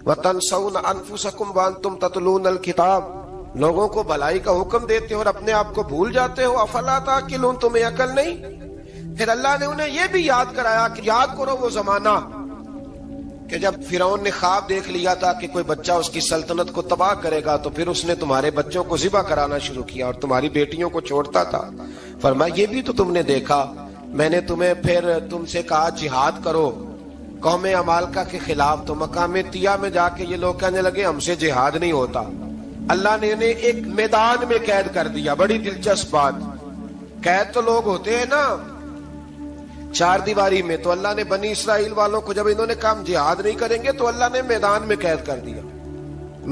وتنسون انفسکم وانتم تتلون الکتاب، لوگوں کو بھلائی کا حکم دیتے ہو اور اپنے آپ کو بھول جاتے ہو، افلا تعقلون، تمہیں عقل نہیں؟ پھر اللہ نے انہیں یہ بھی یاد کرایا کہ یاد کرو وہ زمانہ کہ جب فرعون نے خواب دیکھ لیا تھا کہ کوئی بچہ اس کی سلطنت کو تباہ کرے گا، تو پھر اس نے تمہارے بچوں کو ذبح کرانا شروع کیا اور تمہاری بیٹیوں کو چھوڑتا تھا۔ فرمایا یہ بھی تو تم نے دیکھا، میں نے تمہیں پھر تم سے کہا جہاد کرو قوم عمالقہ کے خلاف، تو مقام طیہ میں جا کے یہ لوگ کہنے لگے ہم سے جہاد نہیں ہوتا۔ اللہ نے انہیں ایک میدان میں قید کر دیا۔ بڑی دلچسپ بات، قید تو لوگ ہوتے ہیں نا چار دیواری میں، تو اللہ نے بنی اسرائیل والوں کو جب انہوں نے کہا ہم جہاد نہیں کریں گے تو اللہ نے میدان میں قید کر دیا۔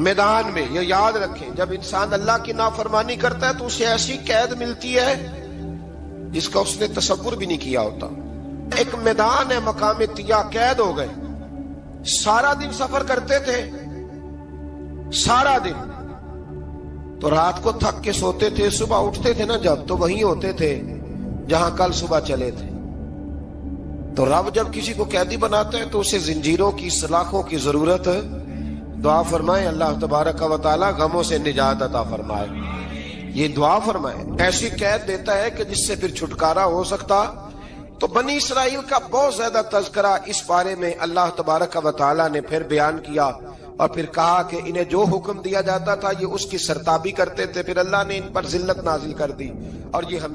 میدان میں، یہ یاد رکھیں، جب انسان اللہ کی نافرمانی کرتا ہے تو اسے ایسی قید ملتی ہے جس کا اس نے تصور بھی نہیں کیا ہوتا۔ ایک میدان ہے مقام طیہ، قید ہو گئے، سارا دن سفر کرتے تھے، سارا دن، تو رات کو تھک کے سوتے تھے، صبح اٹھتے تھے نا جب، تو وہیں ہوتے تھے جہاں کل صبح چلے تھے۔ تو رب جب کسی کو قیدی بناتا ہے تو اسے زنجیروں کی، سلاخوں کی ضرورت ہے۔ دعا فرمائے اللہ تبارک و تعالی غموں سے نجات عطا فرمائے، یہ دعا فرمائے، ایسی قید دیتا ہے کہ جس سے پھر چھٹکارا ہو سکتا۔ تو بنی اسرائیل کا بہت زیادہ تذکرہ اس بارے میں اللہ تبارک و تعالی نے پھر بیان کیا، اور پھر کہا کہ انہیں جو حکم دیا جاتا تھا یہ اس کی سرتابی کرتے تھے، پھر اللہ نے ان پر ذلت نازل کر دی، اور یہ ہمیں